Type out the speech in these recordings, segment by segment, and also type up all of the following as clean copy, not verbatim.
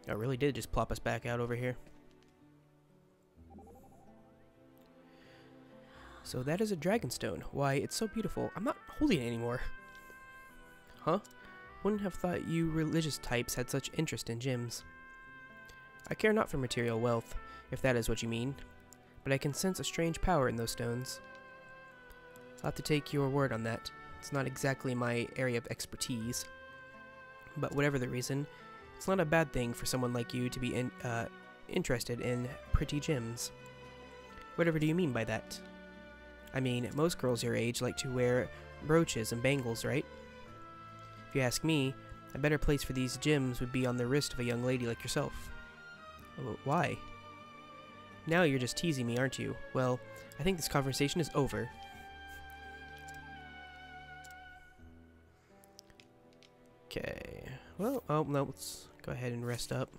Oh, it really did just plop us back out over here. So that is a dragonstone. Why, it's so beautiful. I'm not holding it anymore. Huh? Wouldn't have thought you religious types had such interest in gems. I care not for material wealth, if that is what you mean, but I can sense a strange power in those stones. I'll have to take your word on that. It's not exactly my area of expertise. But whatever the reason, it's not a bad thing for someone like you to be interested in pretty gems. Whatever do you mean by that? I mean, most girls your age like to wear brooches and bangles, right? If you ask me, a better place for these gems would be on the wrist of a young lady like yourself. Why? Now you're just teasing me, aren't you? Well, I think this conversation is over. Okay. Well, oh no, let's go ahead and rest up.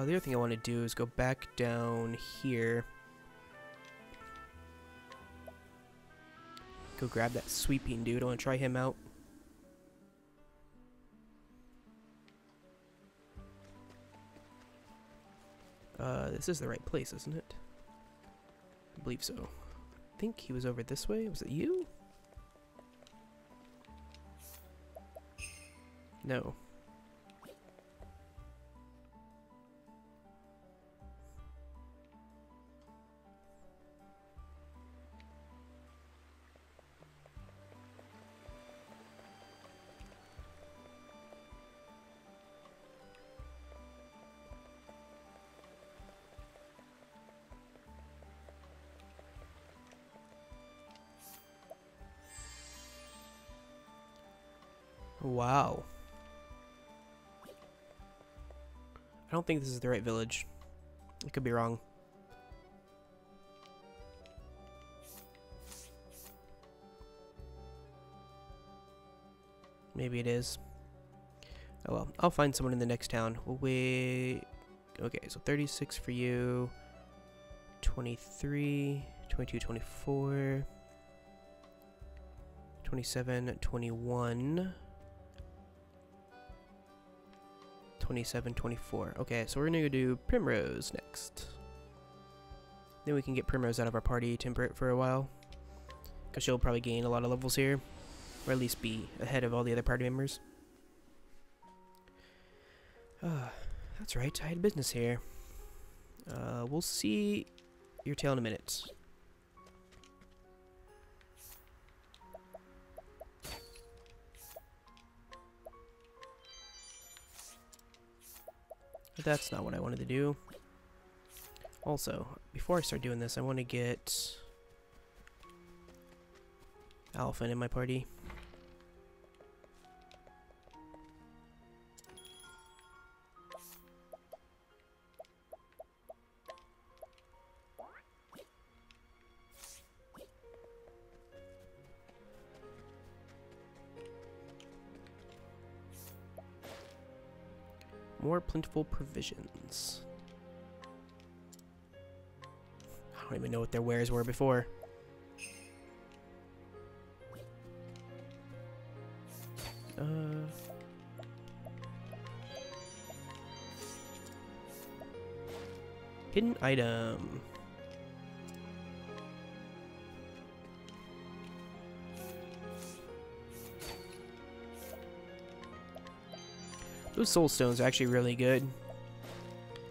The other thing I want to do is go back down here. Go grab that sweeping dude. I want to try him out. This is the right place, isn't it? I believe so. I think he was over this way. Was it you? No. Wow. I don't think this is the right village. I could be wrong. Maybe it is. Oh well, I'll find someone in the next town. We'll wait. Okay, so 36 for you. 23, 22, 24. 27, 21. 27, 24. Okay, so we're gonna go do Primrose next. Then we can get Primrose out of our party for a while. Because she'll probably gain a lot of levels here. Or at least be ahead of all the other party members. That's right, I had business here. We'll see your tail in a minute. But that's not what I wanted to do. Also, before I start doing this, I want to get Alpha in my party. More plentiful provisions. I don't even know what their wares were before. Hidden item. Those soul stones are actually really good.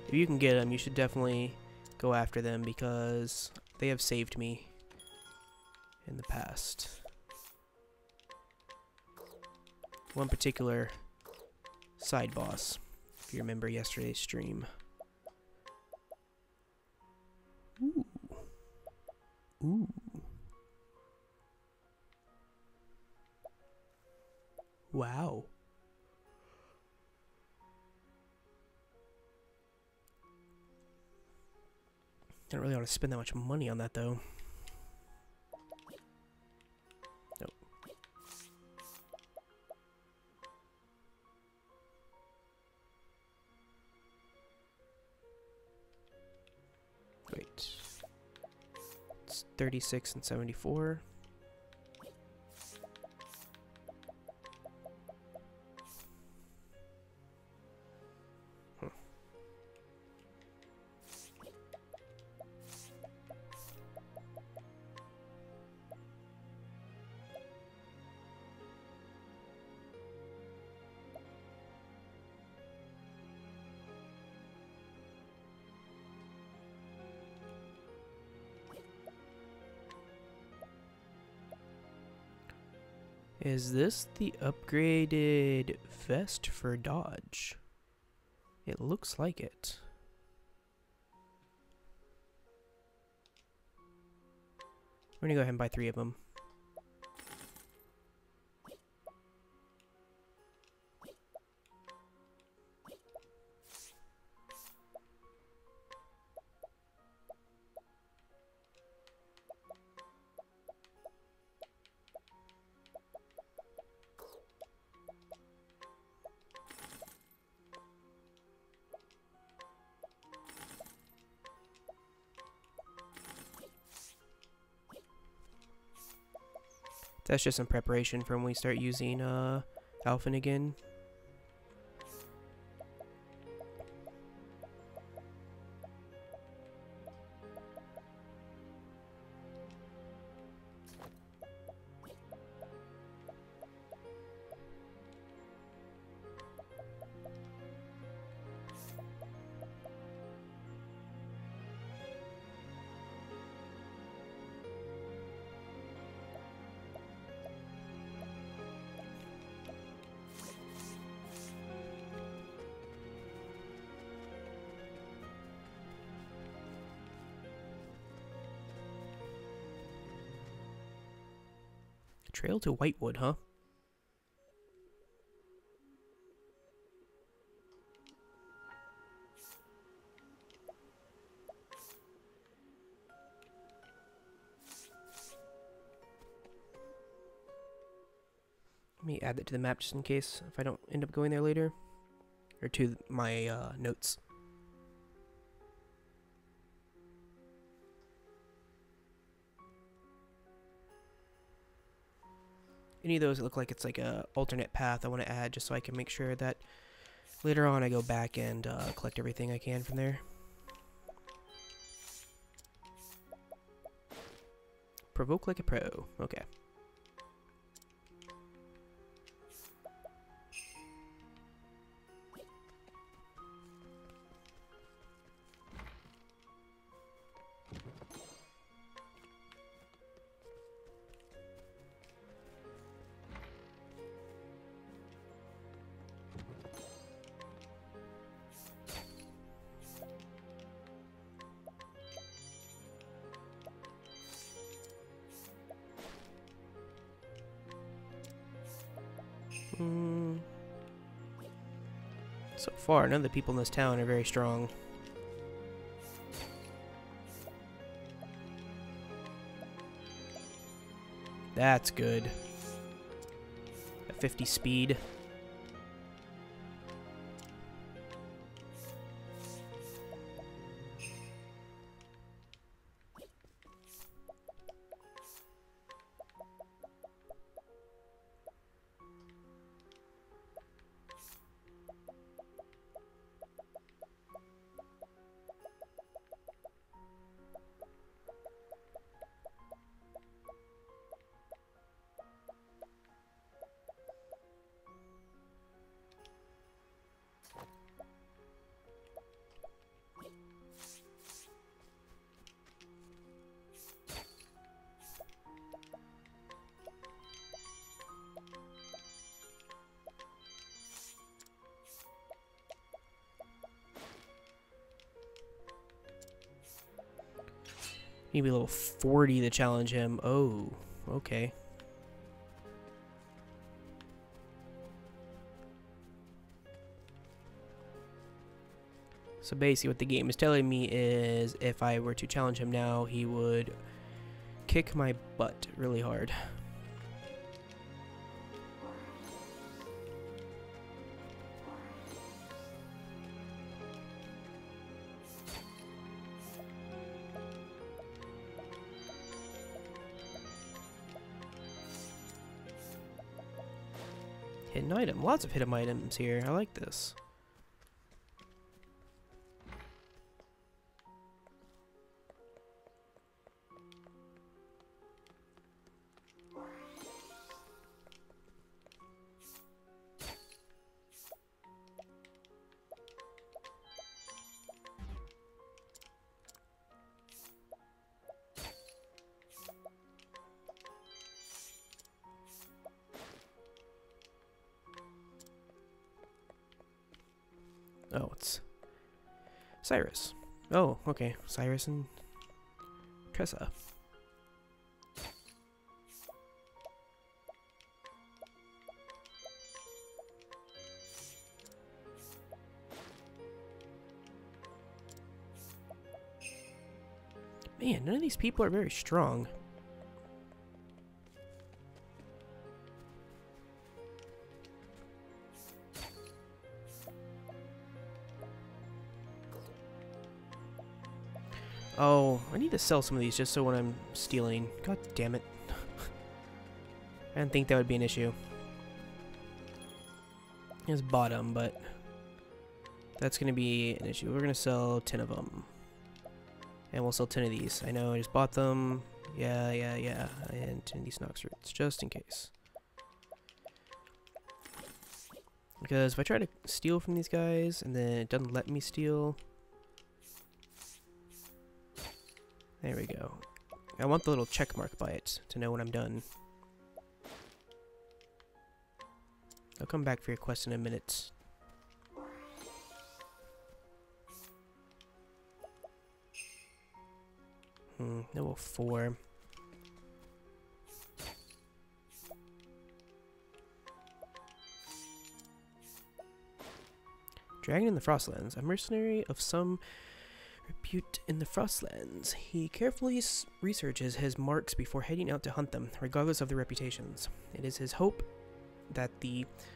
If you can get them, you should definitely go after them because they have saved me in the past. One particular side boss, if you remember yesterday's stream. Ooh. Ooh. Wow. I don't really want to spend that much money on that, though. Nope. it's 36 and 74. Is this the upgraded vest for dodge? It looks like it. We're gonna go ahead and buy 3 of them. That's just some preparation for when we start using Alphen again. Trail to Whitewood, huh? Let me add that to the map just in case if I don't end up going there later. Or to my notes. Any of those that look like it's like a alternate path I want to add just so I can make sure that later on I go back and collect everything I can from there. Provoke like a pro. Okay. So far, none of the people in this town are very strong. That's good. A 50 speed. Maybe level 40 to challenge him. Oh, okay. So basically what the game is telling me is if I were to challenge him now, he would kick my butt really hard. Hidden item. Lots of hidden items here. I like this. Oh, it's Cyrus. Oh, okay. Cyrus and Tressa. Man, none of these people are very strong. Oh, I need to sell some of these just so when I'm stealing. God damn it. I didn't think that would be an issue. It's bottom, but that's going to be an issue. We're going to sell 10 of them. And we'll sell 10 of these. I know I just bought them. Yeah. And 10 of these Nox roots, just in case. Because if I try to steal from these guys and then it doesn't let me steal... There we go. I want the little check mark by it to know when I'm done. I'll come back for your quest in a minute. Level 4. Dragon in the Frostlands. A mercenary of some repute in the Frostlands. He carefully researches his marks before heading out to hunt them, regardless of their reputations. It is his hope that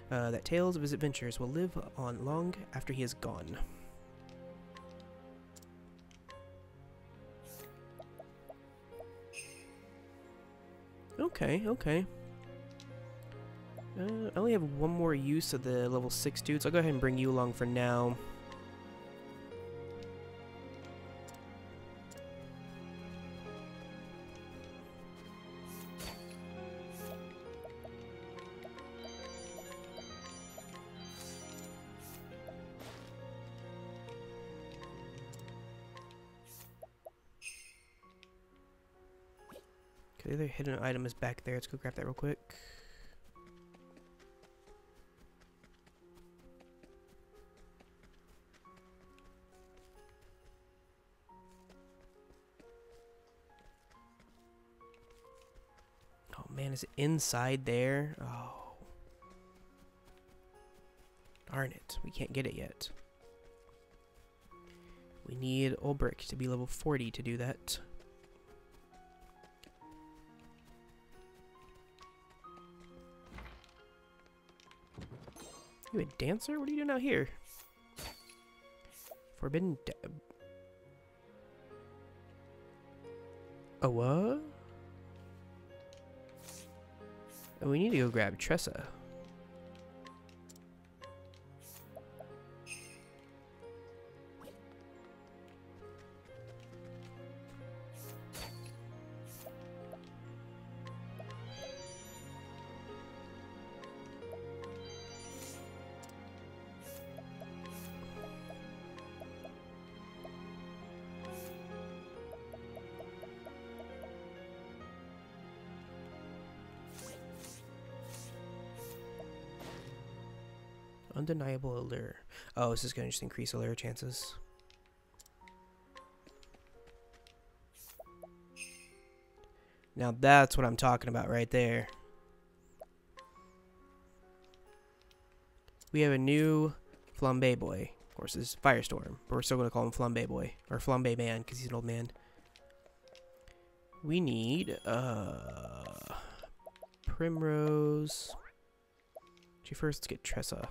that tales of his adventures will live on long after he is gone. Okay. I only have one more use of the level 6 dude, so I'll go ahead and bring you along for now. The other hidden item is back there. Let's go grab that real quick. Oh man, is it inside there? Oh. Darn it. We can't get it yet. We need Ulbrich to be level 40 to do that. You a dancer? What are you doing out here? Forbidden Deb. Oh, what? Oh, we need to go grab Tressa. Undeniable allure. Oh, this is going to just increase allure chances. Now that's what I'm talking about right there. We have a new Flambe boy. Of course, this is Firestorm, but we're still going to call him Flambe boy. Or Flambe man, because he's an old man. We need, Primrose. Actually, first, let's get Tressa.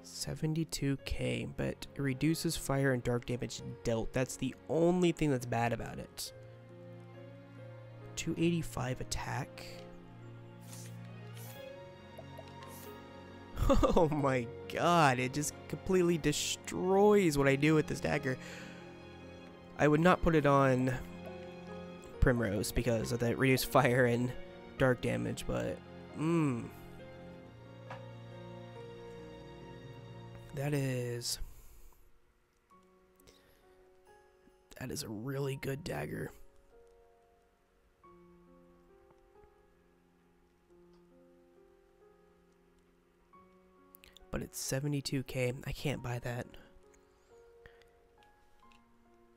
72k, but it reduces fire and dark damage dealt. That's the only thing that's bad about it. 285 attack. Oh my god, it just completely destroys what I do with this dagger. I would not put it on Primrose because of the reduced fire and dark damage, but that is a really good dagger. But it's 72k. I can't buy that.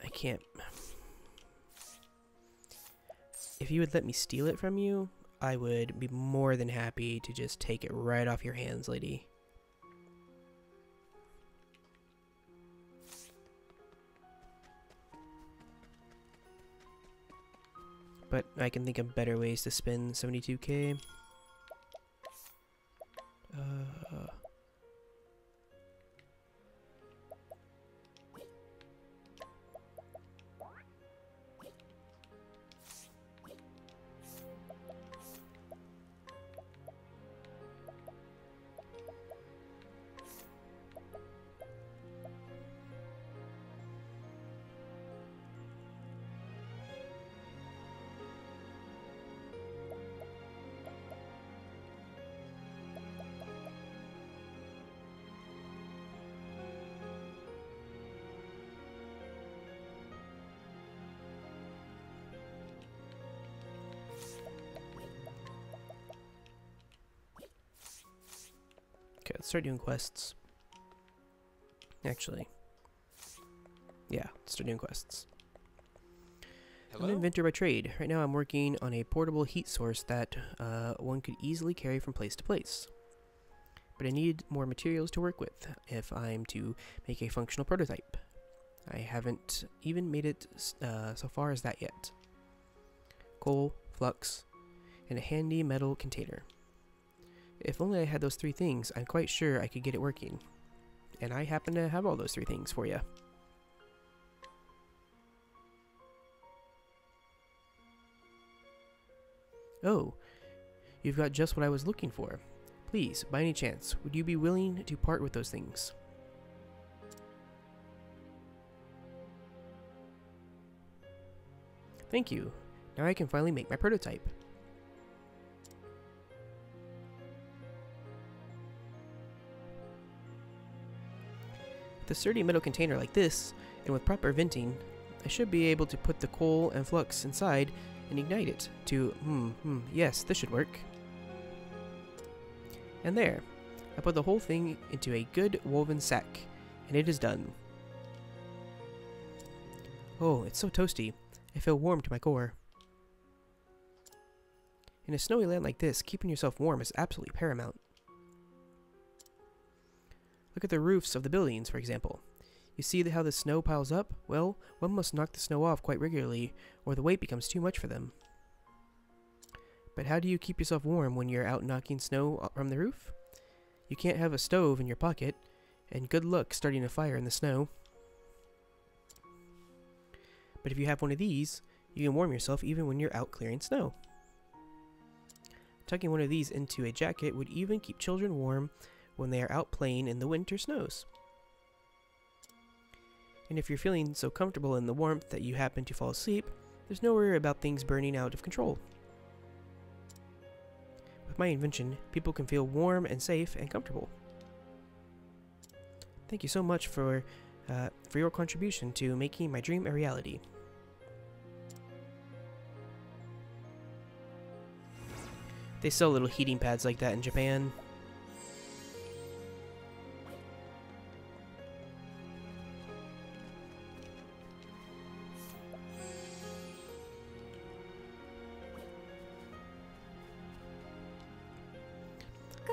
I can't. If you would let me steal it from you, I would be more than happy to just take it right off your hands, lady. But I can think of better ways to spend 72k. Okay, let's start doing quests. Actually, yeah, let's start doing quests. Hello? I'm an inventor by trade. Right now I'm working on a portable heat source that one could easily carry from place to place. But I need more materials to work with if I'm to make a functional prototype. I haven't even made it so far as that yet. Coal, flux, and a handy metal container. If only I had those three things, I'm quite sure I could get it working. And I happen to have all those three things for you. Oh, you've got just what I was looking for. Please, by any chance, would you be willing to part with those things? Thank you. Now I can finally make my prototype. With a sturdy metal container like this, and with proper venting, I should be able to put the coal and flux inside and ignite it to, yes, this should work. And there, I put the whole thing into a good woven sack, and it is done. Oh, it's so toasty. I feel warm to my core. In a snowy land like this, keeping yourself warm is absolutely paramount. Look at the roofs of the buildings, for example. You see how the snow piles up? Well, one must knock the snow off quite regularly, or the weight becomes too much for them. But how do you keep yourself warm when you're out knocking snow from the roof? You can't have a stove in your pocket, and good luck starting a fire in the snow. But if you have one of these, you can warm yourself even when you're out clearing snow. Tucking one of these into a jacket would even keep children warm when they are out playing in the winter snows. And if you're feeling so comfortable in the warmth that you happen to fall asleep, there's no worry about things burning out of control. With my invention, people can feel warm and safe and comfortable. Thank you so much for your contribution to making my dream a reality. They sell little heating pads like that in Japan.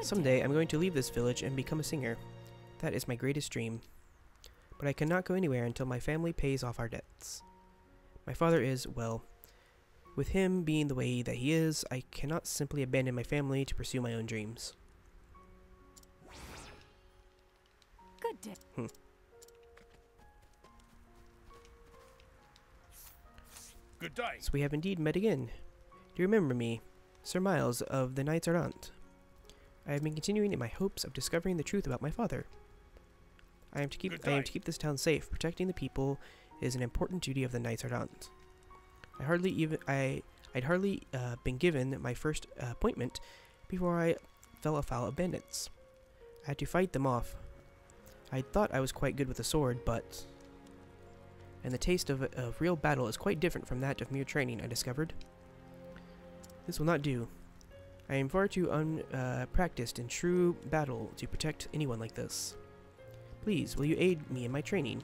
Someday I'm going to leave this village and become a singer. That is my greatest dream. But I cannot go anywhere until my family pays off our debts. My father is, well, with him being the way that he is, I cannot simply abandon my family to pursue my own dreams. day. Good day. So we have indeed met again. Do you remember me, Sir Miles of the Knights Ardent? I have been continuing in my hopes of discovering the truth about my father. I am to keep this town safe. Protecting the people is an important duty of the Knights Ardent. I'd hardly been given my first appointment before I fell afoul of bandits. I had to fight them off. I thought I was quite good with a sword, but... And the taste of real battle is quite different from that of mere training, I discovered. This will not do. I am far too unpracticed in true battle to protect anyone like this. Please, will you aid me in my training?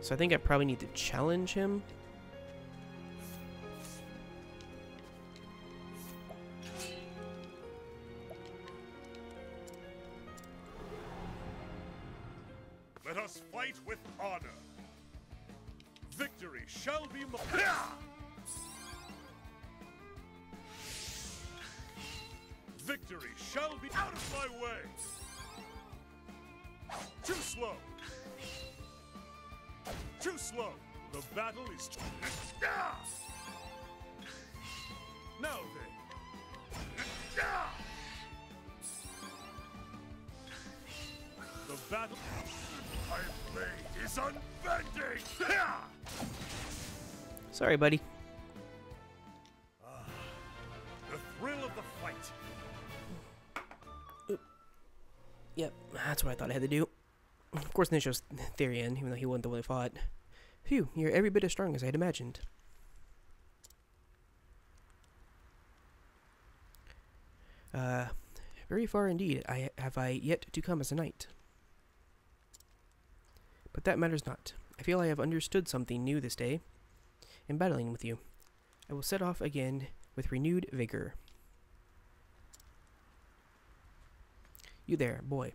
So I think I probably need to challenge him. Let us fight with honor. Victory shall be mine. Victory shall be out of my way. Too slow. Too slow. The battle is now then. The battle. My blade is unbending. Sorry, buddy. The thrill of the fight. Yep, that's what I thought I had to do. Of course, Nick shows Therian, even though he wasn't the one who fought. Phew, you're every bit as strong as I had imagined. Very far indeed have I yet to come as a knight. But that matters not. I feel I have understood something new this day in battling with you. I will set off again with renewed vigor. You there, boy.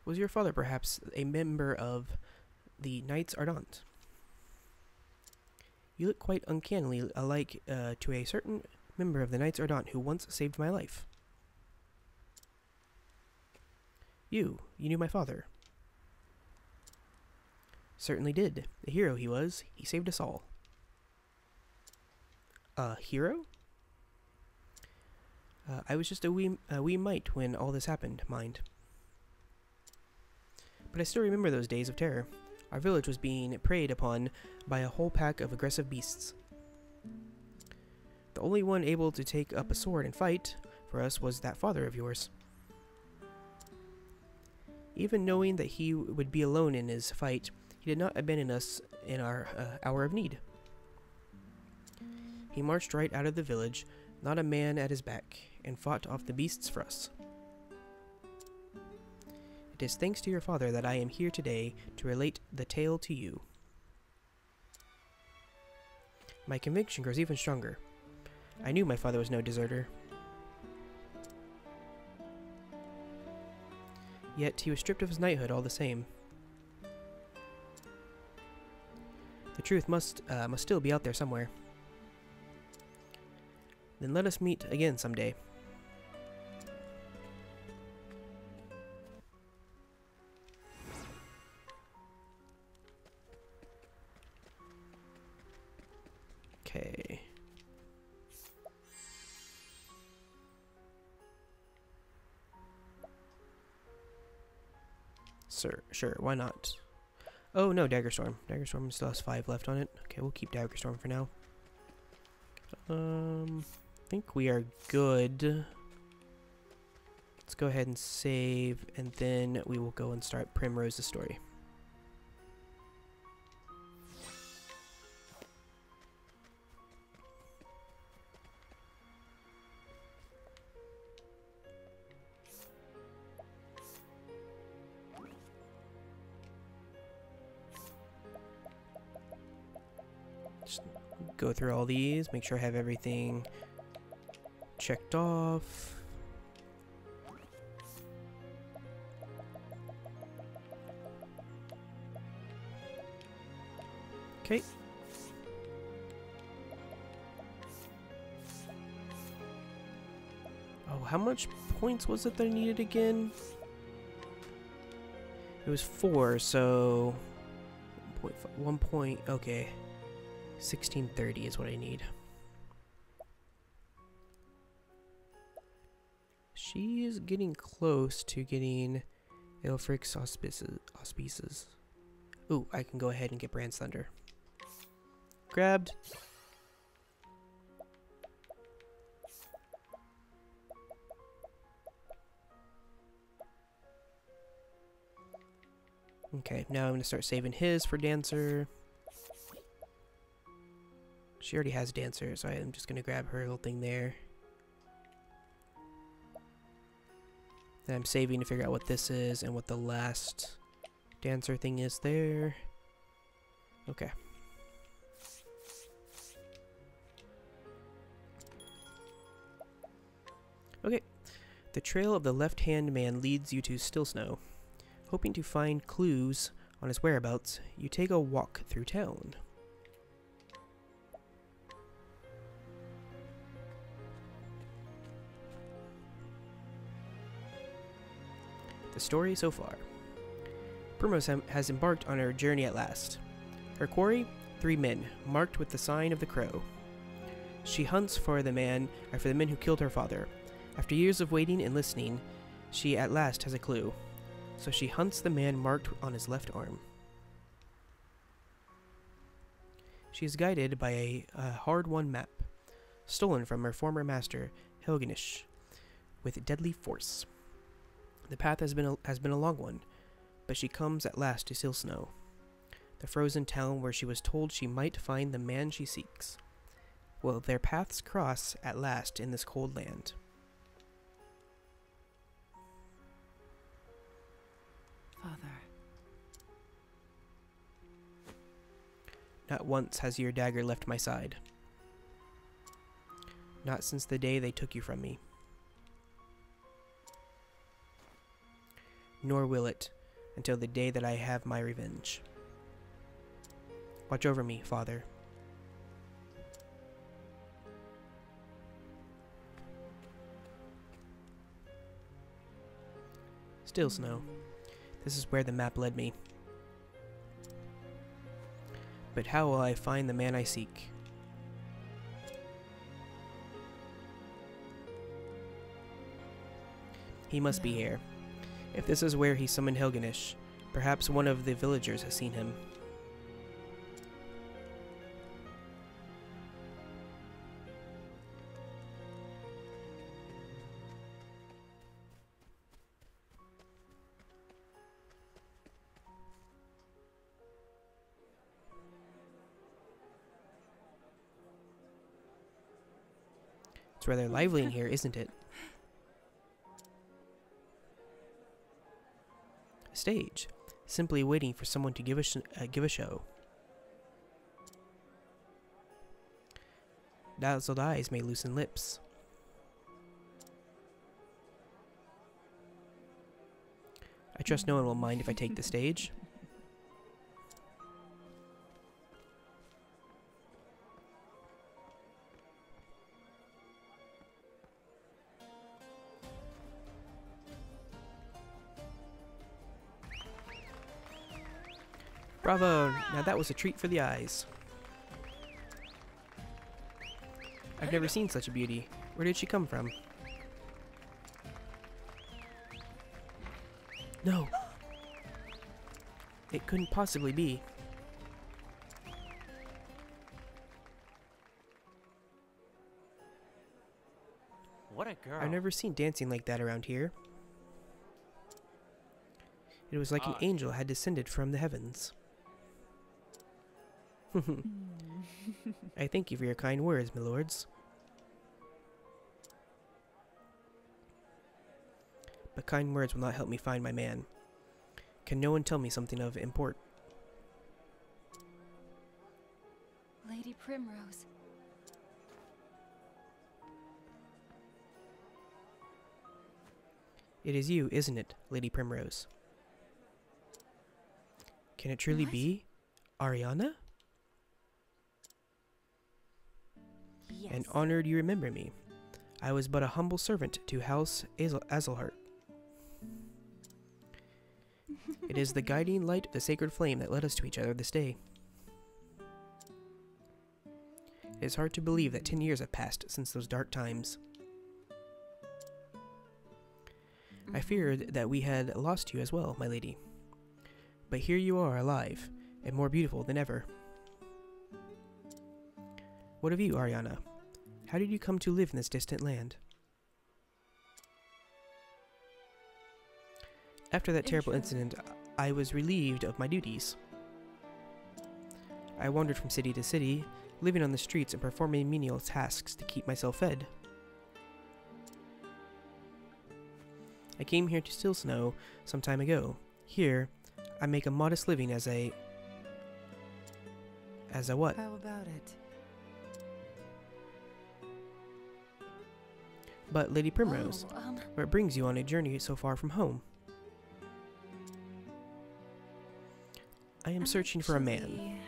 Was your father perhaps a member of the Knights Ardent? You look quite uncannily alike to a certain member of the Knights Ardent who once saved my life. You knew my father. Certainly did. A hero he was. He saved us all. A hero? I was just a wee mite when all this happened, mind. But I still remember those days of terror. Our village was being preyed upon by a whole pack of aggressive beasts. The only one able to take up a sword and fight for us was that father of yours. Even knowing that he would be alone in his fight, he did not abandon us in our hour of need. He marched right out of the village, not a man at his back, and fought off the beasts for us. It is thanks to your father that I am here today to relate the tale to you. My conviction grows even stronger. I knew my father was no deserter. Yet he was stripped of his knighthood all the same. The truth must still be out there somewhere. Then let us meet again someday. Okay. Sure, why not? Oh no, Daggerstorm. Daggerstorm still has 5 left on it. Okay, we'll keep Daggerstorm for now. I think we are good. Let's go ahead and save, and then we will go and start Primrose's story. Just go through all these, make sure I have everything checked off. Okay. Oh, how much points was it that I needed again? It was 4, so 1 point. Okay, 1630 is what I need. She is getting close to getting Ilfric's auspices. Ooh, I can go ahead and get Brand's Thunder. Grabbed. Okay, now I'm going to start saving his for Dancer. She already has Dancer, so I'm just going to grab her little thing there. Then I'm saving to figure out what this is and what the last Dancer thing is there. Okay. Okay. The trail of the left-hand man leads you to Still Snow. Hoping to find clues on his whereabouts, you take a walk through town. The story so far. Primrose has embarked on her journey at last. Her quarry? 3 men, marked with the sign of the crow. She hunts for the men who killed her father. After years of waiting and listening, she at last has a clue. So she hunts the man marked on his left arm. She is guided by a hard-won map, stolen from her former master, Helgenish, with deadly force. The path has been a long one, but she comes at last to Still Snow, the frozen town where she was told she might find the man she seeks. Will their paths cross at last in this cold land? Father. Not once has your dagger left my side. Not since the day they took you from me. Nor will it, until the day that I have my revenge. Watch over me, Father. Still Snow. This is where the map led me. But how will I find the man I seek? He must be here. If this is where he summoned Helgenish, perhaps one of the villagers has seen him. It's rather lively in here, isn't it? A stage, simply waiting for someone to give a show. Dazzled eyes may loosen lips. I trust no one will mind if I take the stage. Bravo! Now that was a treat for the eyes. I've never seen such a beauty. Where did she come from? No! It couldn't possibly be. What a girl. I've never seen dancing like that around here. It was like an angel had descended from the heavens. I thank you for your kind words, my lords. But kind words will not help me find my man. Can no one tell me something of import? Lady Primrose. It is you, isn't it, Lady Primrose? Can it truly be Ariana? Yes. And honored you remember me. I was but a humble servant to House Azelhart. It is the guiding light of the sacred flame that led us to each other this day. It is hard to believe that 10 years have passed since those dark times. I feared that we had lost you as well, my lady. But here you are, alive, and more beautiful than ever. What of you, Ariana? How did you come to live in this distant land? After that terrible incident, I was relieved of my duties. I wandered from city to city, living on the streets and performing menial tasks to keep myself fed. I came here to Still Snow some time ago. Here, I make a modest living as a what? How about it? But Lady Primrose, what brings you on a journey so far from home? I am searching for a man.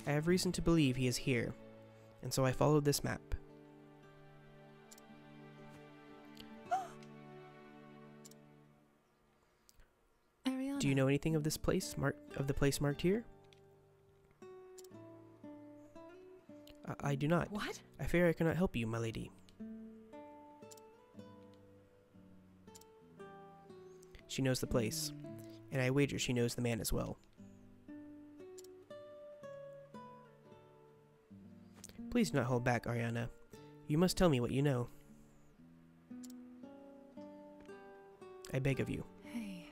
I have reason to believe he is here, and so I followed this map. Ariana. Do you know anything of this place marked here? I do not. What? I fear I cannot help you, my lady. She knows the place, and I wager she knows the man as well. Please do not hold back, Ariana. You must tell me what you know. I beg of you. Hey.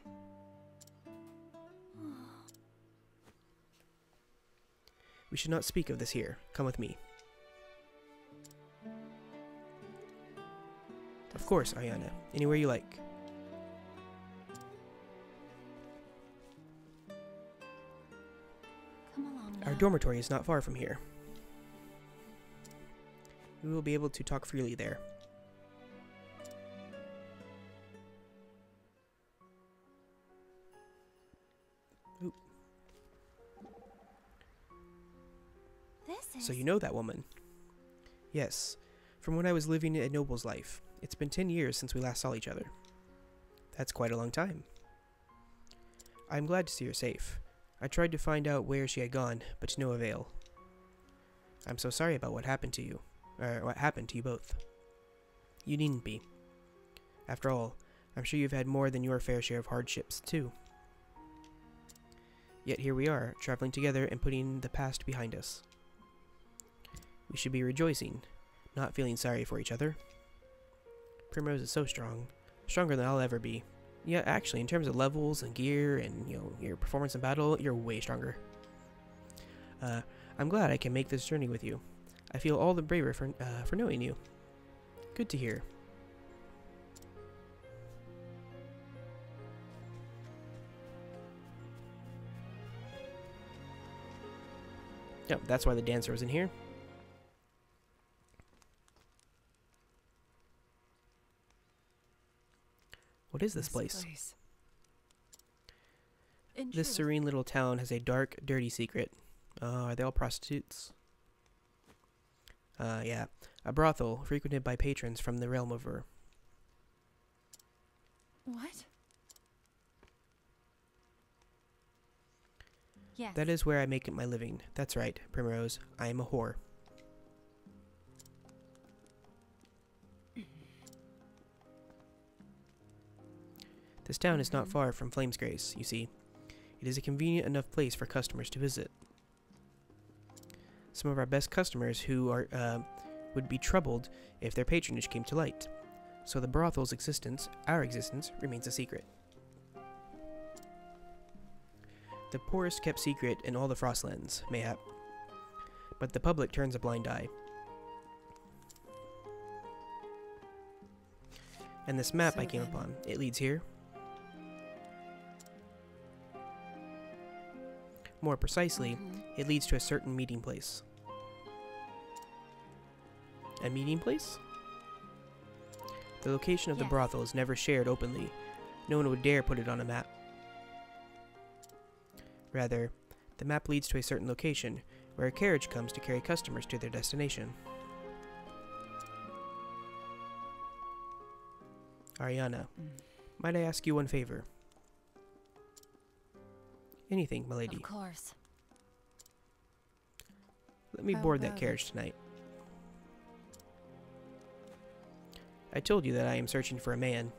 We should not speak of this here. Come with me. Of course, Ariana. Anywhere you like. Come along now. Our dormitory is not far from here. We will be able to talk freely there. Oop. So you know that woman? Yes, from when I was living a noble's life. It's been 10 years since we last saw each other. That's quite a long time. I'm glad to see her safe. I tried to find out where she had gone, but to no avail. I'm so sorry about what happened to you. Or what happened to you both. You needn't be. After all, I'm sure you've had more than your fair share of hardships, too. Yet here we are, traveling together and putting the past behind us. We should be rejoicing, not feeling sorry for each other. Primrose is so strong. Stronger than I'll ever be. Yeah, actually, in terms of levels and gear and, your performance in battle, you're way stronger. I'm glad I can make this journey with you. I feel all the braver for knowing you. Good to hear. Yep, that's why the dancer was in here. What is this place? This serene little town has a dark, dirty secret. Are they all prostitutes? Yeah. A brothel frequented by patrons from the realm over. What? Yes. That is where I make my living. That's right, Primrose. I am a whore. This town is not far from Flamesgrace, you see. It is a convenient enough place for customers to visit. Some of our best customers who are would be troubled if their patronage came to light. So the brothel's existence, our existence, remains a secret. The poorest kept secret in all the Frostlands, mayhap. But the public turns a blind eye. And this map I came upon, it leads here. More precisely, it leads to a certain meeting place. A meeting place? The location of the brothel is never shared openly. No one would dare put it on a map. Rather, the map leads to a certain location, where a carriage comes to carry customers to their destination. Ariana, might I ask you one favor? Anything, milady. Of course. Let me How board that about carriage tonight. I told you that I am searching for a man.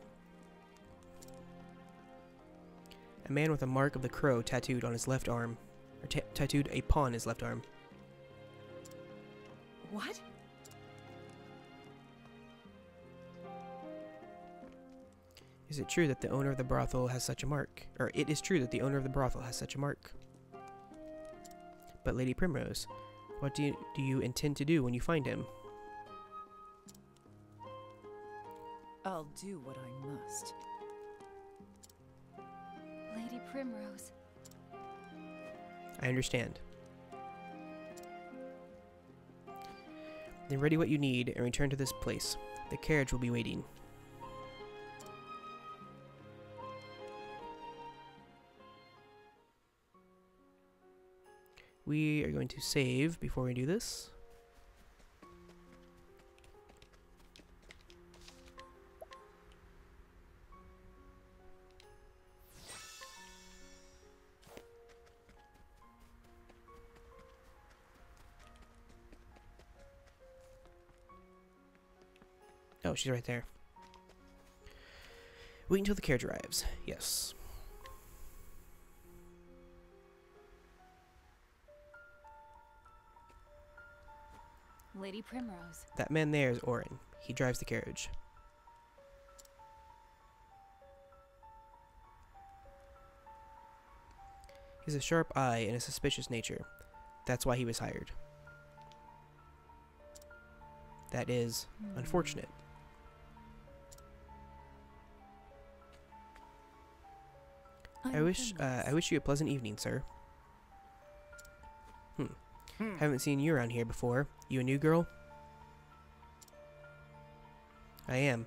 A man with a mark of the crow tattooed on his left arm. Or tattooed upon his left arm. What? Is it true that the owner of the brothel has such a mark? Or it is true that the owner of the brothel has such a mark. But Lady Primrose, what do you intend to do when you find him? I'll do what I must. Lady Primrose. I understand. Then ready what you need and return to this place. The carriage will be waiting. We are going to save before we do this. Oh, she's right there. Wait until the carriage arrives. Yes. Lady Primrose. That man there is Orin. He drives the carriage. He has a sharp eye and a suspicious nature. That's why he was hired. That is unfortunate. I wish you a pleasant evening, sir. Haven't seen you around here before. You a new girl? I am.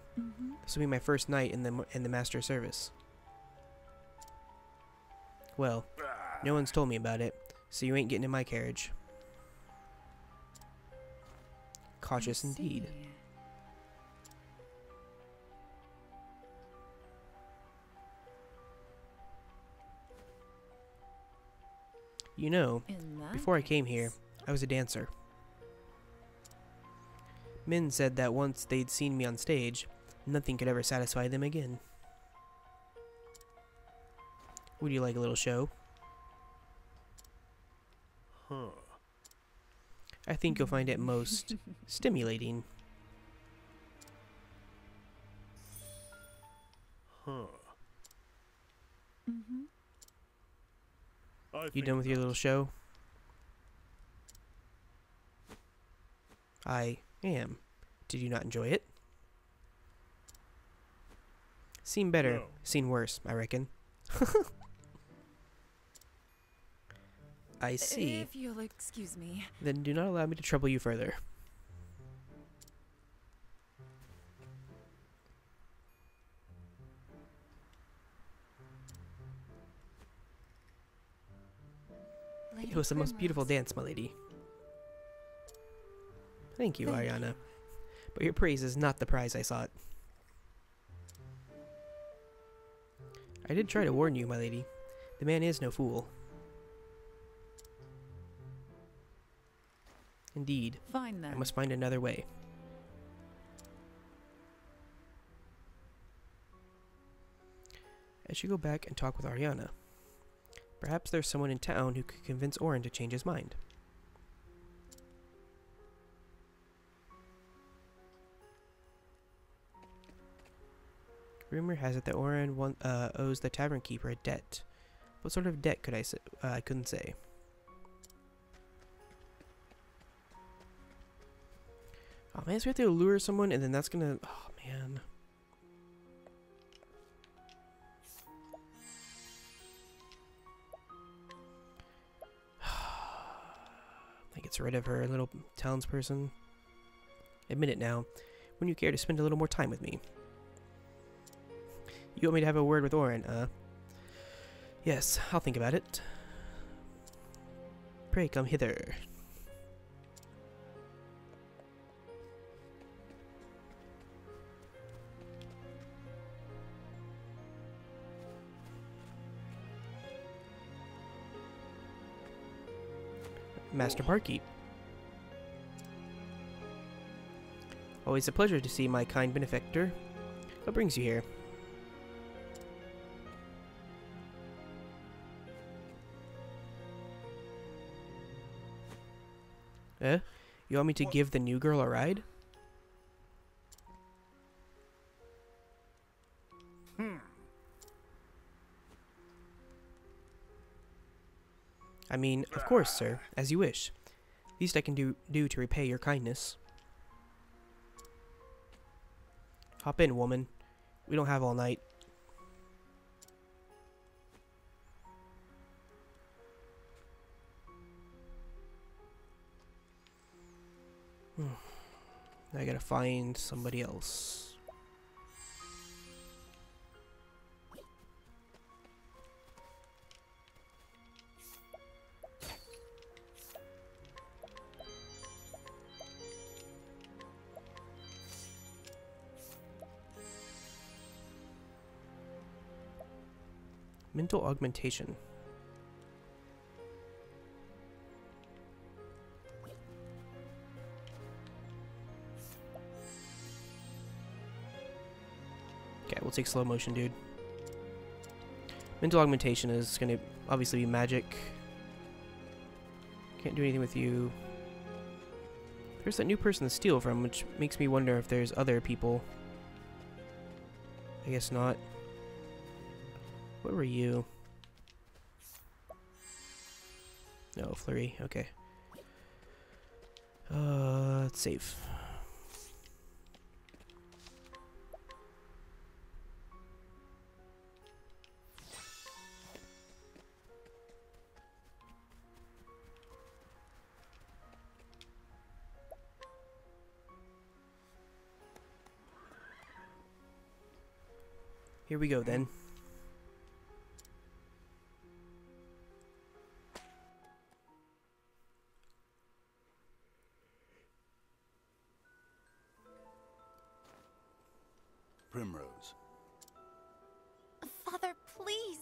This will be my first night in the master service. Well, no one's told me about it, so you ain't getting in my carriage. Cautious indeed. You know, before I came here, I was a dancer. Men said that once they'd seen me on stage, nothing could ever satisfy them again. Would you like a little show? Huh. I think you'll find it most stimulating. Huh. You done with your little show? I am. Did you not enjoy it? Seen better, No. seen worse, I reckon. I see. If you'll excuse me. Then do not allow me to trouble you further. Lady It was the most beautiful Primrose. dance, my lady. Thank you, Ariana. But your praise is not the prize I sought. I did try to warn you, my lady. The man is no fool. Indeed, Fine then. I must find another way. I should go back and talk with Ariana. Perhaps there's someone in town who could convince Orin to change his mind. Rumor has it that Orin owes the tavern keeper a debt. What sort of debt could I say? I couldn't say. Oh man, so we have to lure someone and then that's gonna... Oh man. That gets rid of her little townsperson. Admit it now. Wouldn't you care to spend a little more time with me? You want me to have a word with Orin, Yes, I'll think about it. Pray come hither. Master Barkeep. Always a pleasure to see my kind benefactor. What brings you here? You want me to give the new girl a ride? I mean, of course, sir, as you wish. Least I can do to repay your kindness. Hop in, woman. We don't have all night. I gotta find somebody else. Mental augmentation. Okay, we'll take slow motion, dude. Mental augmentation is gonna obviously be magic. Can't do anything with you. There's that new person to steal from, which makes me wonder if there's other people. I guess not. What were you? No, Flurry. Okay. Let's save. Here we go then. Primrose. Father, please.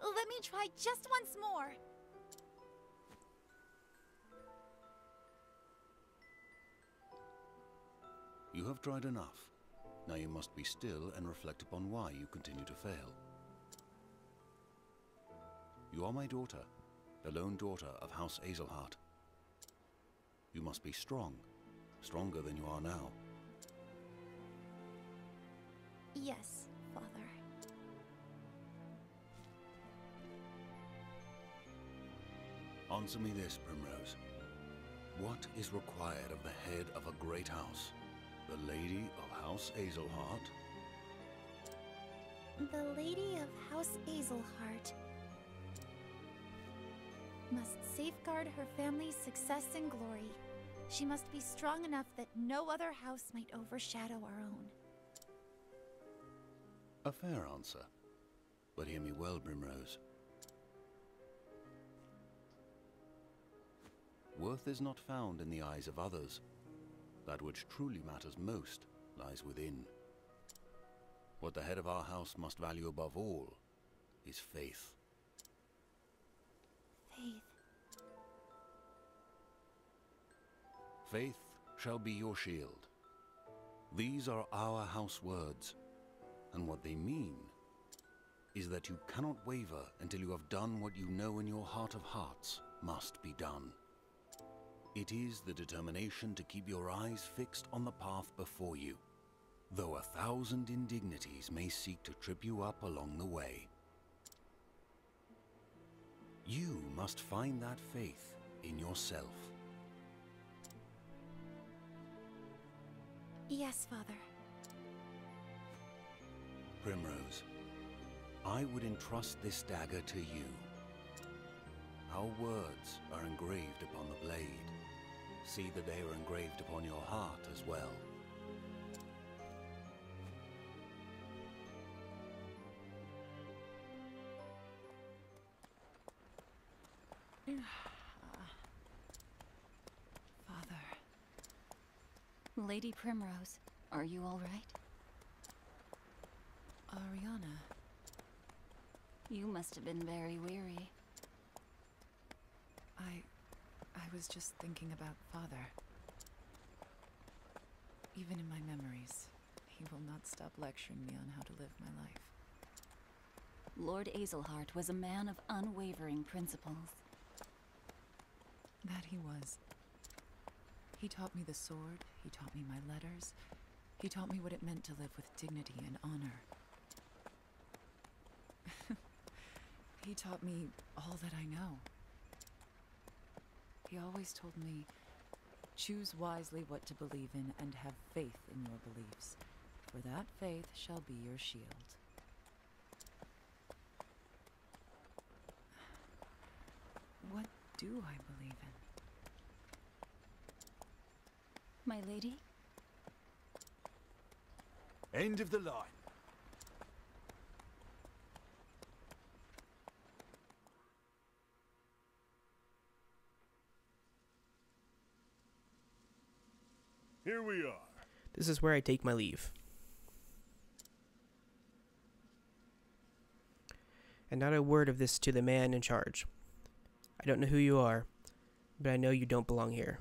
Let me try just once more. You have tried enough. Now you must be still and reflect upon why you continue to fail. You are my daughter, the lone daughter of House Azelhart. You must be strong, stronger than you are now. Yes, Father. Answer me this, Primrose. What is required of the head of a great house? The Lady of House Azelhart? The Lady of House Azelhart must safeguard her family's success and glory. She must be strong enough that no other house might overshadow our own. A fair answer. But hear me well, Primrose. Worth is not found in the eyes of others. That which truly matters most lies within. What the head of our house must value above all is faith. Faith. Faith shall be your shield. These are our house words, and what they mean is that you cannot waver until you have done what you know in your heart of hearts must be done. It is the determination to keep your eyes fixed on the path before you, though 1,000 indignities may seek to trip you up along the way. You must find that faith in yourself. Yes, Father. Primrose, I would entrust this dagger to you. Our words are engraved upon the blade. See that they are engraved upon your heart as well. Father. Lady Primrose, are you all right? Ariana. You must have been very weary. I was was just thinking about Father. Even in my memories, he will not stop lecturing me on how to live my life. Lord Azelhart was a man of unwavering principles. That he was. He taught me the sword, he taught me my letters, he taught me what it meant to live with dignity and honor. He taught me all that I know. He always told me, choose wisely what to believe in and have faith in your beliefs, for that faith shall be your shield. What do I believe in? My lady? End of the line. Here we are. This is where I take my leave. And not a word of this to the man in charge. I don't know who you are, but I know you don't belong here.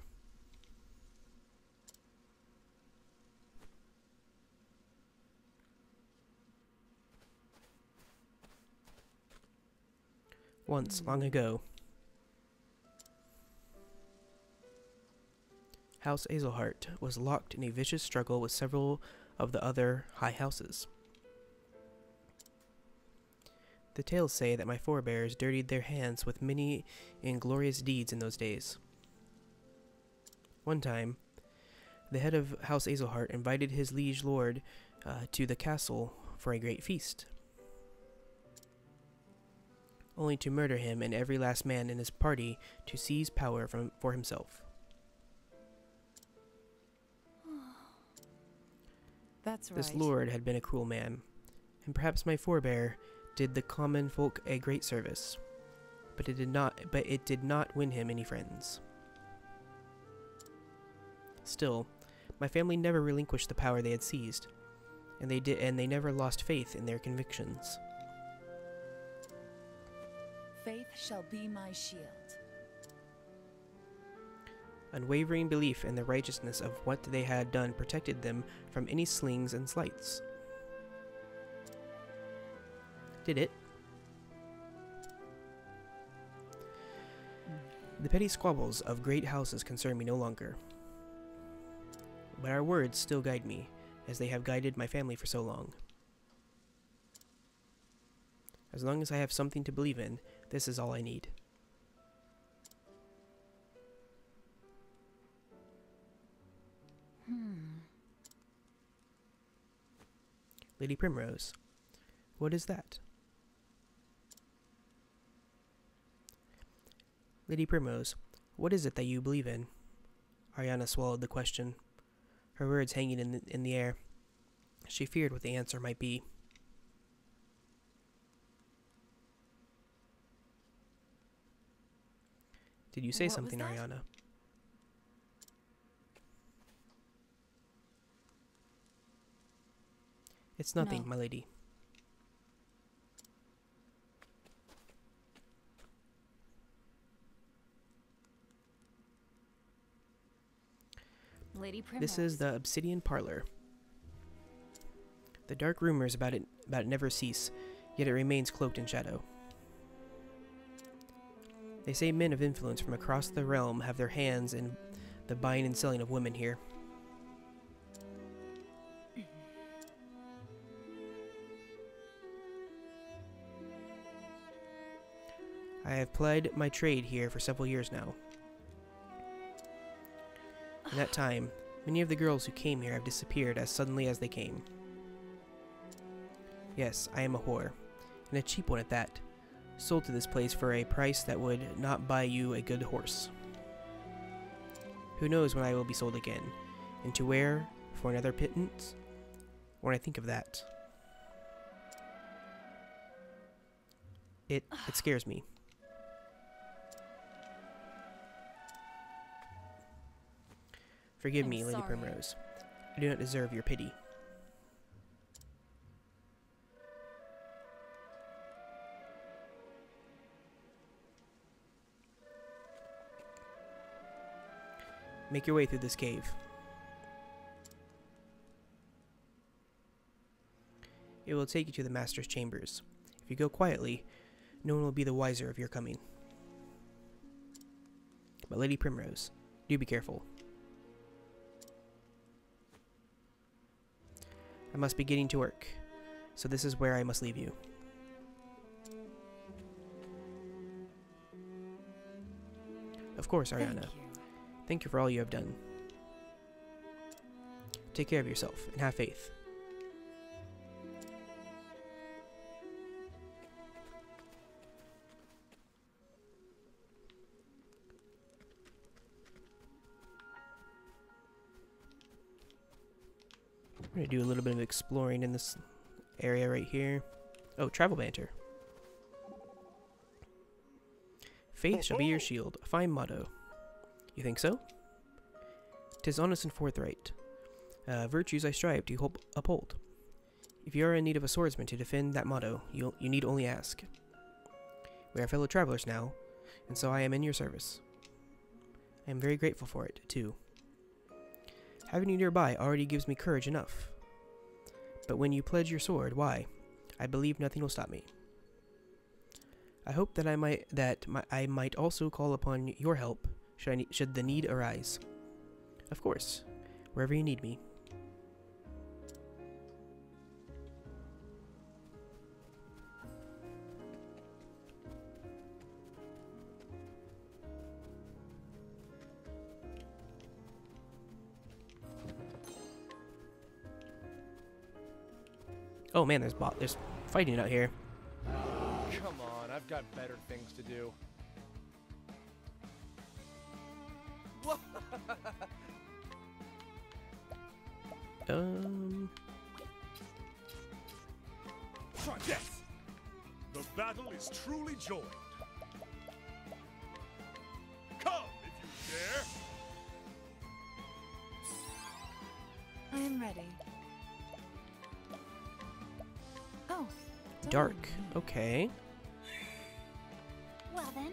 Once, long ago, House Azelhart was locked in a vicious struggle with several of the other high houses. The tales say that my forebears dirtied their hands with many inglorious deeds in those days. One time, the head of House Azelhart invited his liege lord to the castle for a great feast, only to murder him and every last man in his party to seize power for himself. That's right. This lord had been a cruel man, and perhaps my forebear did the common folk a great service, but it did not win him any friends. Still, my family never relinquished the power they had seized, and they never lost faith in their convictions. Faith shall be my shield. Unwavering belief in the righteousness of what they had done protected them from any slings and slights. Did it? The petty squabbles of great houses concern me no longer. But our words still guide me, as they have guided my family for so long. As long as I have something to believe in, this is all I need. Lady Primrose, what is that? Lady Primrose, what is it that you believe in? Ariana swallowed the question, her words hanging in the air. She feared what the answer might be. Did you say What something, was that? Ariana? It's nothing, No. my lady. Lady Primrose. This is the Obsidian Parlor. The dark rumors about it never cease, yet it remains cloaked in shadow. They say men of influence from across the realm have their hands in the buying and selling of women here. I have plied my trade here for several years now. In that time, many of the girls who came here have disappeared as suddenly as they came. Yes, I am a whore, and a cheap one at that, sold to this place for a price that would not buy you a good horse. Who knows when I will be sold again, and to where, for another pittance? When I think of that, it scares me. Forgive I'm me, Lady sorry. Primrose. I do not deserve your pity. make your way through this cave. It will take you to the Master's chambers. If you go quietly, no one will be the wiser of your coming. But Lady Primrose, do be careful. I must be getting to work, so this is where I must leave you. Of course, Ariana. Thank you for all you have done. Take care of yourself, and have faith. I'm going to do a little bit of exploring in this area right here. Oh, travel banter. Faith shall be your shield. A fine motto. You think so? 'Tis honest and forthright. Virtues I strive to uphold. If you are in need of a swordsman to defend that motto, you need only ask. We are fellow travelers now, and so I am in your service. I am very grateful for it, too. Having you nearby already gives me courage enough. But when you pledge your sword, why? I believe nothing will stop me. I hope that I might also call upon your help should the need arise. Of course, wherever you need me. Oh man, there's fighting out here. Come on, I've got better things to do. Yes! The battle is truly joined. Come, if you dare! I am ready. Oh, Dark. Okay. Well then.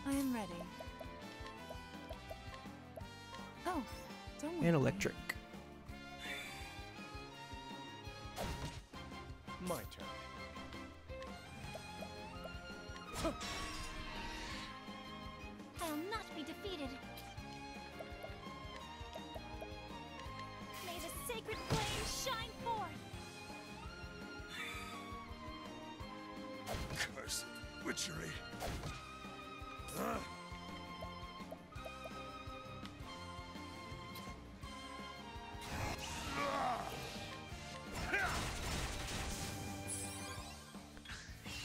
I am ready. Oh, don't And electric. My turn. I'll not be defeated. May the sacred flame shine forth. Cursed witchery.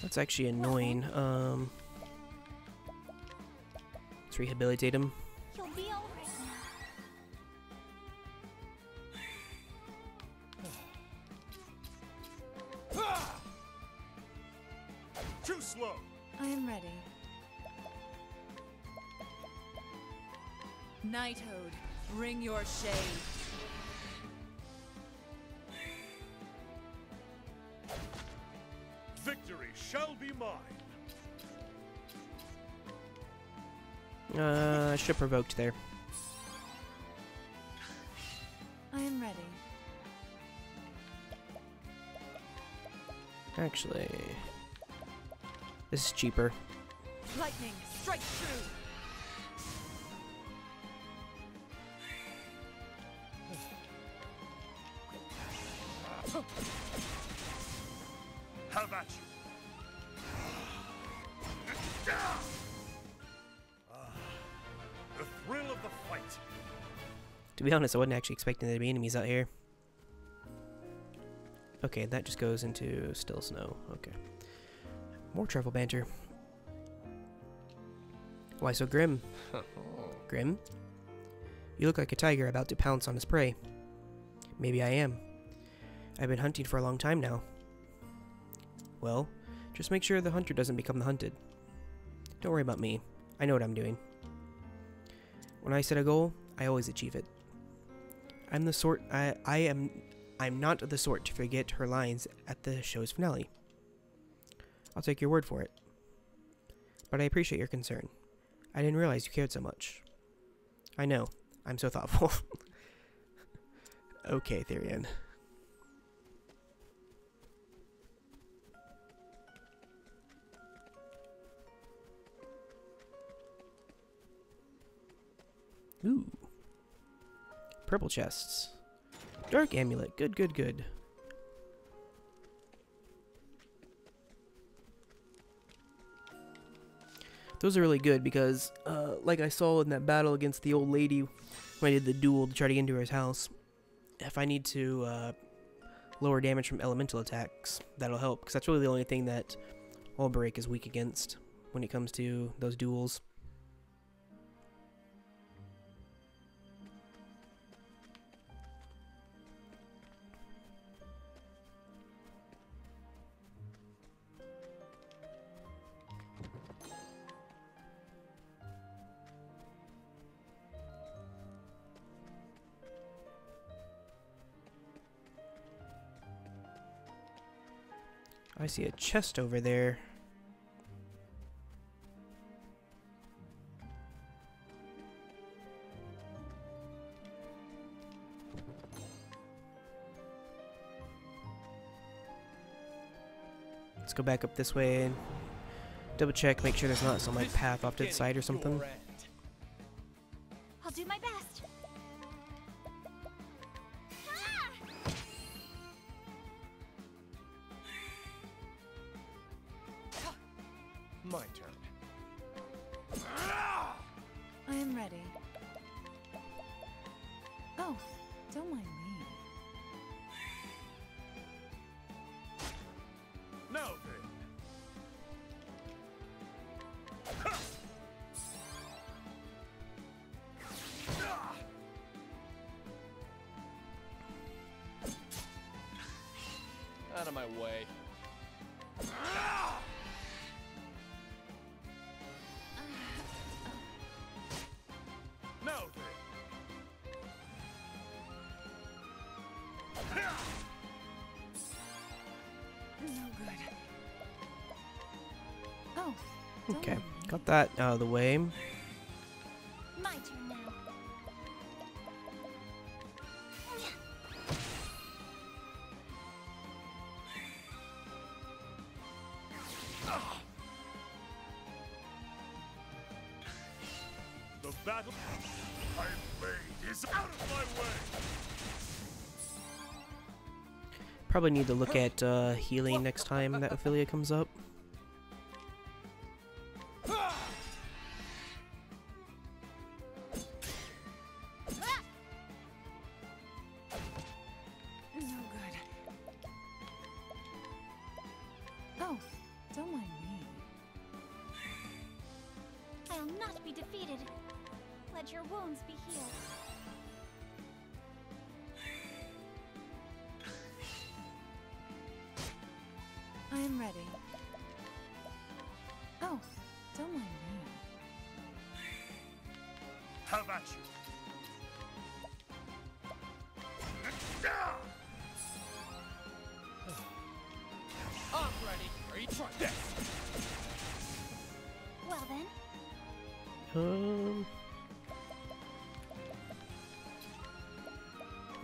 That's actually annoying. Let's rehabilitate him. You'll be all right now. Too slow. I am ready. Knighthood, bring your shade. Victory shall be mine. I should have provoked there. I am ready. Actually, this is cheaper. Lightning, strike true. How about you? The thrill of the fight. To be honest, I wasn't actually expecting there to be enemies out here. Okay, that just goes into still snow. Okay. More travel banter. Why so grim? Grim? You look like a tiger about to pounce on his prey. Maybe I am. I've been hunting for a long time now. Well, just make sure the hunter doesn't become the hunted. Don't worry about me. I know what I'm doing. When I set a goal, I always achieve it. I'm not the sort to forget her lines at the show's finale. I'll take your word for it. but I appreciate your concern. I didn't realize you cared so much. I know. I'm so thoughtful. Okay, Therian. Ooh. Purple chests. Dark amulet. Good, good, good. Those are really good because, like I saw in that battle against the old lady when I did the duel to try to get into his house, if I need to lower damage from elemental attacks, that'll help, because that's really the only thing that Ulbrich is weak against when it comes to those duels. I see a chest over there. Let's go back up this way and double check, make sure there's not some like path off to the side or something. I'll do my best. My turn. I am ready. Oh, don't mind me. Now then. Out of my way. Now then. No good. Oh, don't Okay, mind me. got that out of the way. My turn now. The battle I've made is out of my way. Probably need to look at healing next time that Ophelia comes up. No good. Oh, don't mind me. I'll not be defeated. Let your wounds be healed. I am ready. Oh, don't mind me. How about you? I'm ready. Are you trying this? Well then, Ooh,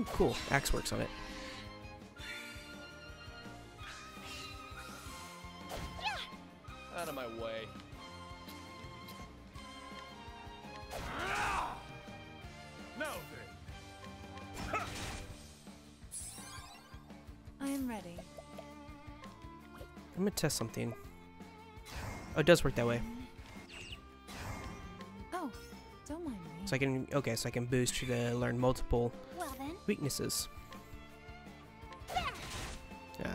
cool. Axe works on it. Out of my way. Now then. I am ready. I'm gonna test something. Oh, it does work that way. Oh, don't mind me. So I can, okay, so I can boost to learn multiple well then. weaknesses.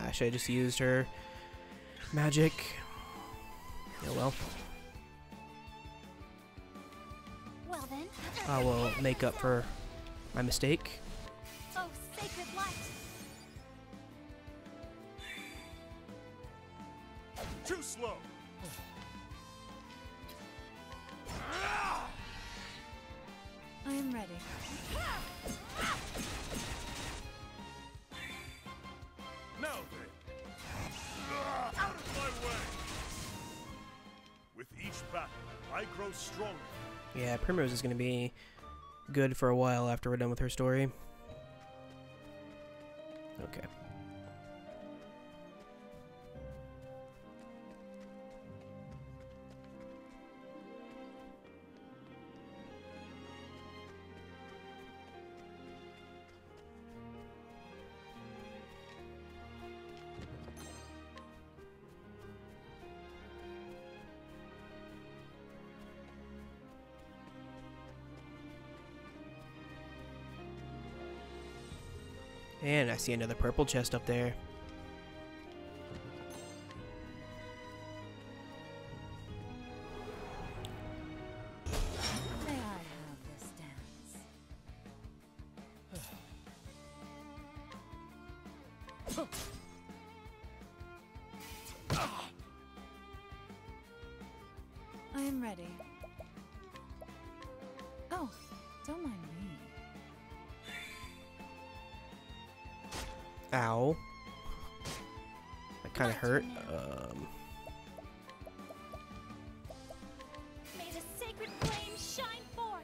I should have just used her magic. Oh well. Well then. I will make up for my mistake. Oh, sacred light. Too slow. I am ready. Now then. Out of my way. With each battle, I grow stronger. Yeah, Primrose is gonna be good for a while after we're done with her story. Okay. And I see another purple chest up there. May I have this dance? I am ready. Oh, don't mind me. Ow. That kind of hurt. May the sacred flame shine forth.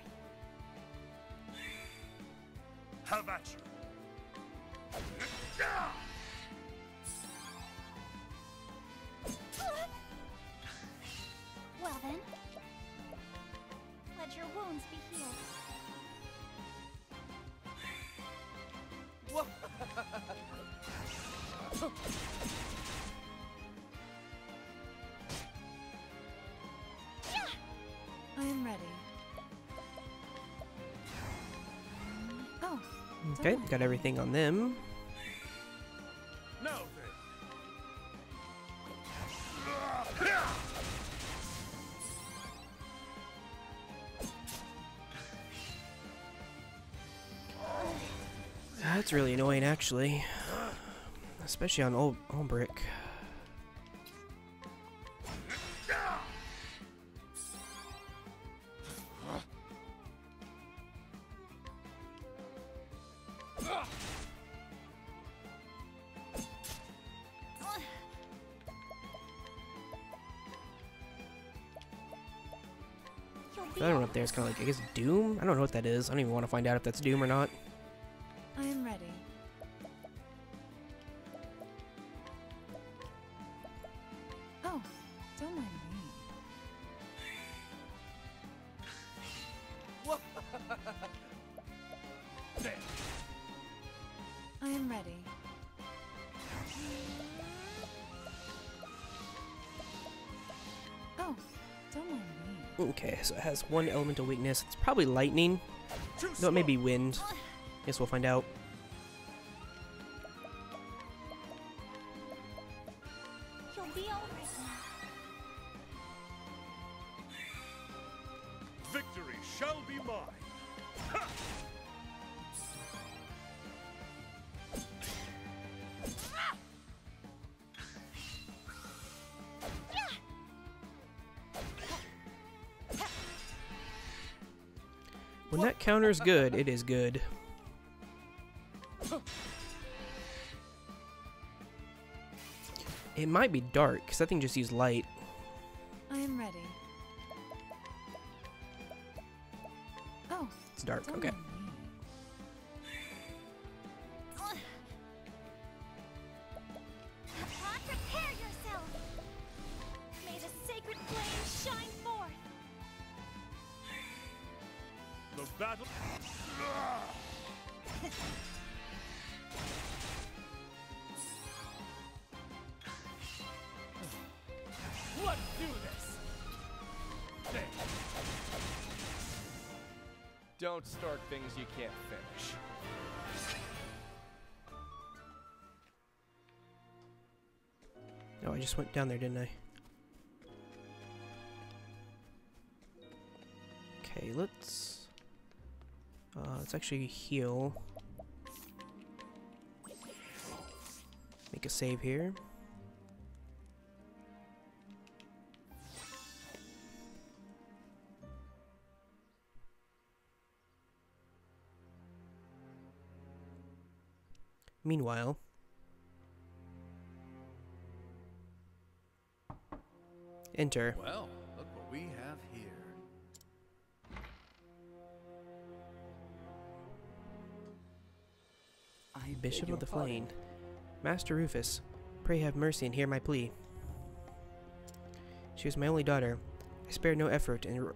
Have at you. Well then, let your wounds be healed. I am ready. Oh, Okay, got everything on them. Now then. That's really annoying, actually. Especially on old brick. That one up there is kind of like, I guess, Doom? I don't know what that is. I don't even want to find out if that's Doom or not. I am ready. Oh, don't mind me. There. I am ready. Oh, don't mind me. Okay, so it has one elemental weakness. It's probably lightning. No, it may be wind. Guess we'll find out. You'll be alright now. Victory shall be mine. Ha! When that counter's good, it is good. It might be dark, because that thing just used light. I am ready. Oh, It's dark, don't okay. mind me. Prepare yourself. May the sacred flame shine forth. The battle. Let's do this! There. Don't start things you can't finish. Oh, I just went down there, didn't I? Okay, let's actually heal. Make a save here. Meanwhile, enter. Well, look what we have. Bishop of the Flame. Master Rufus, pray have mercy and hear my plea. She was my only daughter. I spared no effort in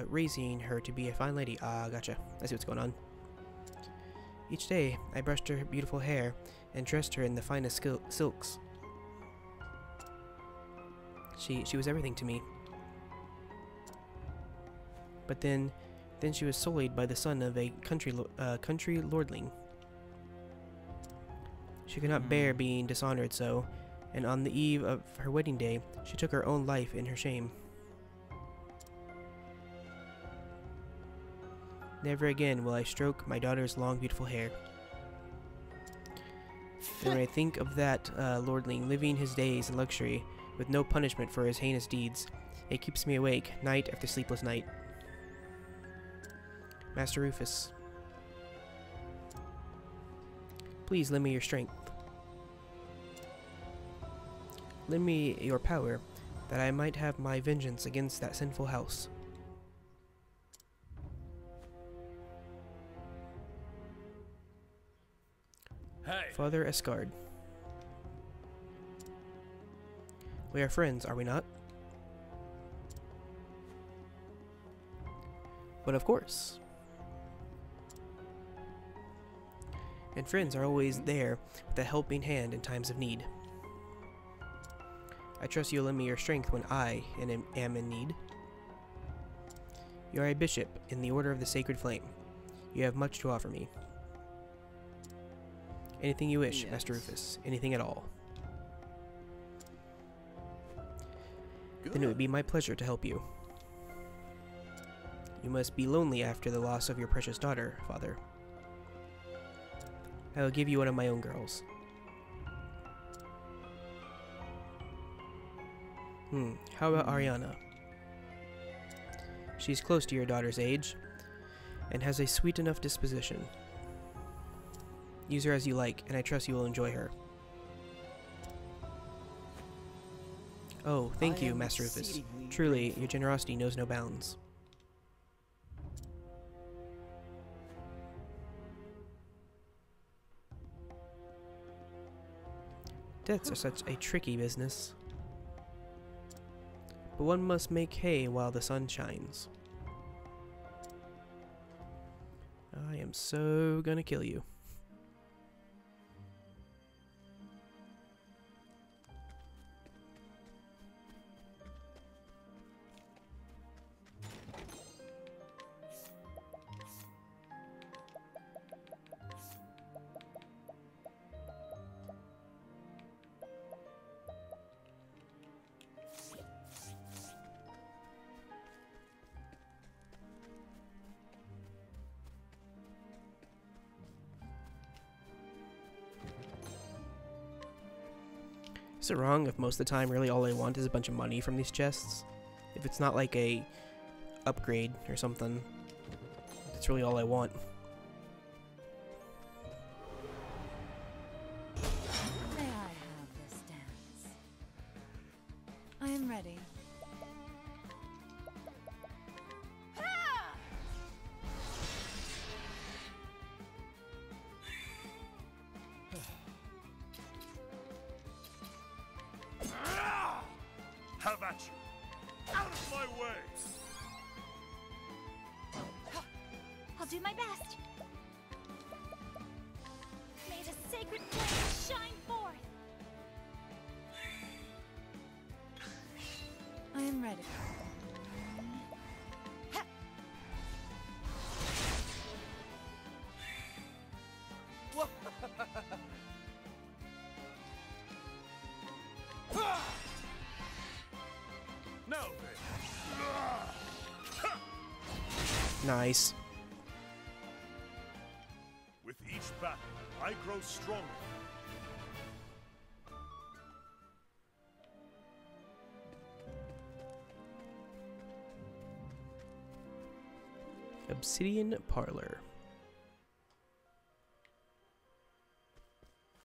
raising her to be a fine lady. Ah, gotcha. I see what's going on. Each day, I brushed her beautiful hair and dressed her in the finest silks. She was everything to me. But then she was sullied by the son of a country lordling. She could not bear being dishonored so, and on the eve of her wedding day, she took her own life in her shame. Never again will I stroke my daughter's long, beautiful hair. And when I think of that lordling living his days in luxury, with no punishment for his heinous deeds, it keeps me awake night after sleepless night. Master Rufus, please lend me your strength. Lend me your power, that I might have my vengeance against that sinful house. Hey! Father Escard. We are friends, are we not? But of course. And friends are always there with a helping hand in times of need. I trust you'll lend me your strength when I am in need. You are a bishop in the Order of the Sacred Flame. You have much to offer me. Anything you wish, Yes. Master Rufus. Anything at all. Good. Then it would be my pleasure to help you. You must be lonely after the loss of your precious daughter, Father. I will give you one of my own girls. How about Ariana? She's close to your daughter's age, and has a sweet enough disposition. Use her as you like, and I trust you will enjoy her. Oh, thank you, Master Rufus. Truly, your generosity knows no bounds. Debts are such a tricky business. But one must make hay while the sun shines. I am so gonna kill you. Is it wrong if most of the time really all I want is a bunch of money from these chests? If it's not like a upgrade or something, that's really all I want. May I have this dance? I am ready. Have at you! Out of my way! I'll do my best. May the sacred flame shine forth. I am ready. Now then! Nice. With each battle, I grow stronger. Obsidian Parlor.